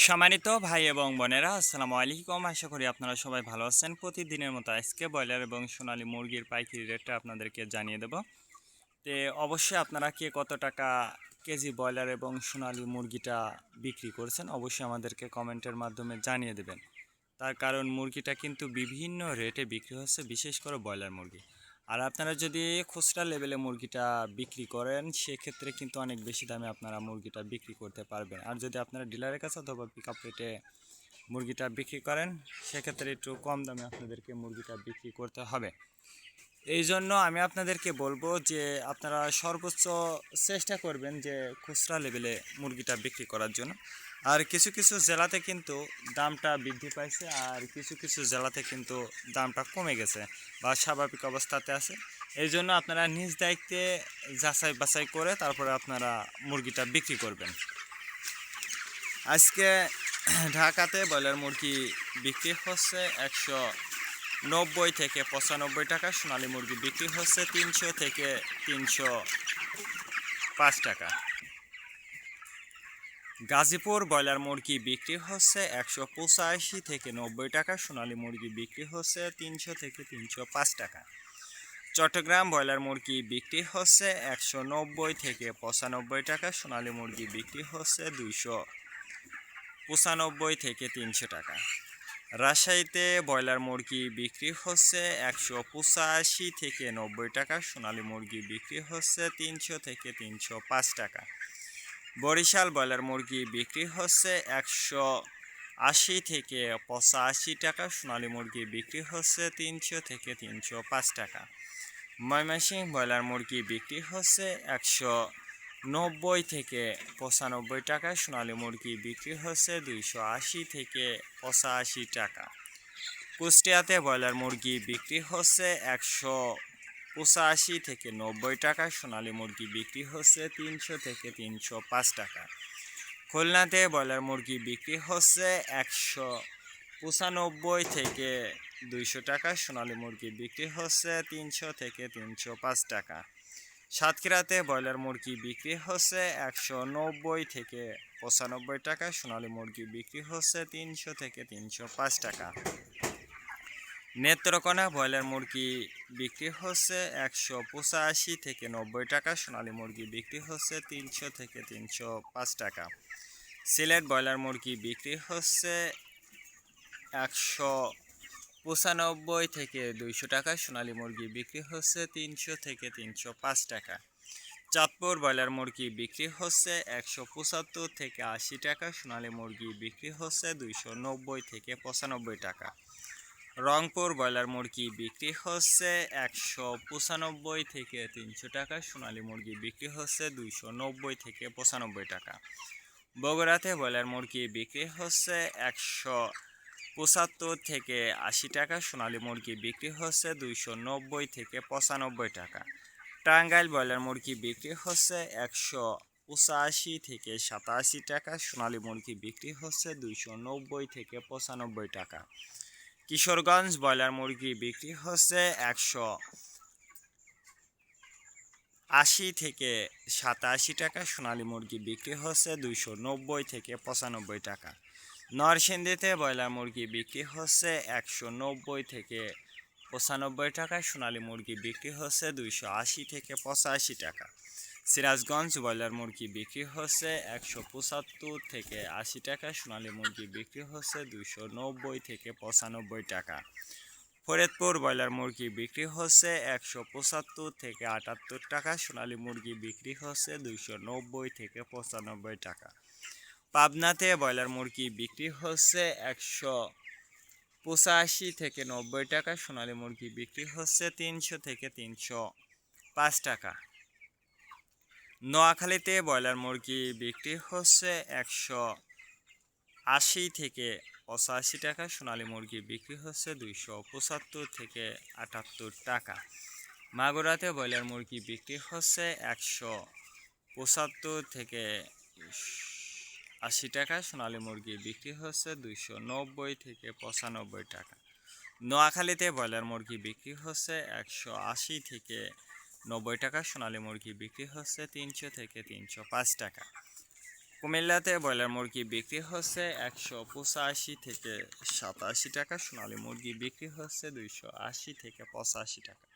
সম্মানিত ভাই এবং বোনেরা, আসসালামু আলাইকুম। আশা করি আপনারা সবাই ভালো আছেন। প্রতিদিনের মতো আজকে ব্রয়লার এবং সোনালী মুরগির পাইকারি রেটটা আপনাদেরকে জানিয়ে দেব। অবশ্যই আপনারা কে কত টাকা কেজি ব্রয়লার এবং সোনালী মুরগিটা বিক্রি করছেন অবশ্যই আমাদেরকে কমেন্টের মাধ্যমে জানিয়ে দেবেন। তার কারণ মুরগিটা কিন্তু বিভিন্ন রেটে বিক্রি হচ্ছে, বিশেষ করে ব্রয়লার মুরগি। আর আপনারা যদি খুচরা লেভেলে মুরগিটা বিক্রি করেন সেক্ষেত্রে কিন্তু অনেক বেশি দামে আপনারা মুরগিটা বিক্রি করতে পারবেন। আর যদি আপনারা ডিলারের কাছে অথবা পিক আপ রেটে মুরগিটা বিক্রি করেন সেক্ষেত্রে একটু কম দামে আপনাদেরকে মুরগিটা বিক্রি করতে হবে। এই জন্য আমি আপনাদেরকে বলবো যে আপনারা সর্বোচ্চ চেষ্টা করবেন যে খুচরা লেভেলে মুরগিটা বিক্রি করার জন্য। আর কিছু কিছু জেলাতে কিন্তু দামটা বৃদ্ধি পাইছে, আর কিছু কিছু জেলাতে কিন্তু দামটা কমে গেছে বা স্বাভাবিক অবস্থাতে আছে। এই জন্য আপনারা নিজ দায়িত্বে যাচাই বাছাই করে তারপরে আপনারা মুরগিটা বিক্রি করবেন। আজকে ঢাকাতে ব্রয়লার মুরগি বিক্রি হচ্ছে 190 থেকে 95 টাকা। সোনালী মুরগি বিক্রি হচ্ছে 300 থেকে 305 টাকা। গাজীপুর ব্রয়লার মুরগি বিক্রি হচ্ছে 185 থেকে 90 টাকা। সোনালী মুরগি বিক্রি হচ্ছে 300 থেকে 305 টাকা। চট্টগ্রাম ব্রয়লার মুরগি বিক্রি হচ্ছে 190 থেকে 95 টাকা। সোনালী মুরগি বিক্রি হচ্ছে 295 থেকে 300 টাকা। রাজশাহীতে ব্রয়লার মুরগি বিক্রি হচ্ছে 185 থেকে 90 টাকা। সোনালী মুরগি বিক্রি হচ্ছে 300 থেকে 305 টাকা। বরিশাল ব্রয়লার মুরগি বিক্রি হচ্ছে 180 থেকে 85 টাকা। সোনালী মুরগি বিক্রি হচ্ছে 300 থেকে 305 টাকা। ময়মনসিংহ ব্রয়লার মুরগি বিক্রি হচ্ছে 190 থেকে 95 টাকা। সোনালী মুরগি বিক্রি হচ্ছে 280 থেকে 85 টাকা। কুষ্টিয়াতে ব্রয়লার মুরগি বিক্রি হচ্ছে 185 থেকে 90 টাকা। সোনালী মুরগি বিক্রি হচ্ছে 300 থেকে 305 টাকা। খুলনাতে ব্রয়লার মুরগি বিক্রি হচ্ছে 195 থেকে 200 টাকা। সোনালী মুরগি বিক্রি হচ্ছে 300 থেকে 305 টাকা। সাতক্ষীরাতে ব্রয়লার মুরগি বিক্রি হচ্ছে 190 থেকে 95 টাকা। সোনালী মুরগি বিক্রি হচ্ছে 300 থেকে 305 টাকা। নেত্রকোনা ব্রয়লার মুরগি বিক্রি হচ্ছে 185 থেকে 90 টাকা। সোনালী মুরগি বিক্রি হচ্ছে 300 থেকে 305 টাকা। সিলেট ব্রয়লার মুরগি বিক্রি হচ্ছে 195 থেকে 200 টাকা। সোনালী মুরগি বিক্রি হচ্ছে 300 থেকে 305 টাকা। চাঁদপুর ব্রয়লার মুরগি বিক্রি হচ্ছে 175 থেকে 80 টাকা। সোনালী মুরগি বিক্রি হচ্ছে 290 থেকে 95 টাকা। রংপুর ব্রয়লার মুরগি বিক্রি হচ্ছে 195 থেকে 300 টাকা। সোনালী মুরগি বিক্রি হচ্ছে 290 থেকে 95 টাকা। বগুড়াতে ব্রয়লার মুরগি বিক্রি হচ্ছে 175 থেকে 80 টাকা। সোনালী মুরগি বিক্রি হচ্ছে 290 থেকে 95 টাকা। টাঙ্গাইল ব্রয়লার মুরগি বিক্রি হচ্ছে 185 থেকে 87 টাকা। সোনালী মুরগি বিক্রি হচ্ছে 290 থেকে 95 টাকা। কিশোরগঞ্জ ব্রয়লার মুরগি বিক্রি হচ্ছে 180 থেকে 87 টাকা। সোনালী মুরগি বিক্রি হচ্ছে 290 থেকে 95 টাকা। নরসিংদীতে ব্রয়লার মুরগি বিক্রি হচ্ছে 190 থেকে 95 টাকা। সোনালী মুরগি বিক্রি হচ্ছে 280 থেকে 85 টাকা। সিরাজগঞ্জ ব্রয়লার মুরগি বিক্রি হচ্ছে 175 থেকে 80 টাকা। সোনালী মুরগি বিক্রি হচ্ছে 290 থেকে 95 টাকা। ফরিদপুর ব্রয়লার মুরগি বিক্রি হচ্ছে 175 থেকে 78 টাকা। সোনালী মুরগি বিক্রি হচ্ছে 290 থেকে 95 টাকা। পাবনাতে ব্রয়লার মুরগি বিক্রি হচ্ছে 185 থেকে 90 টাকা। সোনালী মুরগি বিক্রি হচ্ছে 300 থেকে 305 টাকা। নোয়াখালীতে ব্রয়লার মুরগি বিক্রি হচ্ছে 180 থেকে 85 টাকা। সোনালী মুরগি বিক্রি হচ্ছে 275 থেকে 78 টাকা। মাগুরাতে ব্রয়লার মুরগি বিক্রি হচ্ছে 175 থেকে 80 টাকা। সোনালী মুরগি বিক্রি হচ্ছে 290 থেকে 95 টাকা। নোয়াখালীতে ব্রয়লার মুরগি বিক্রি হচ্ছে 180 থেকে 90 টাকা। সোনালী মুরগি বিক্রি হচ্ছে 300 থেকে 305 টাকা। কুমিল্লাতে ব্রয়লার মুরগি বিক্রি হচ্ছে 185 থেকে 87 টাকা, সোনালী মুরগি বিক্রি হচ্ছে 280 থেকে 85 টাকা।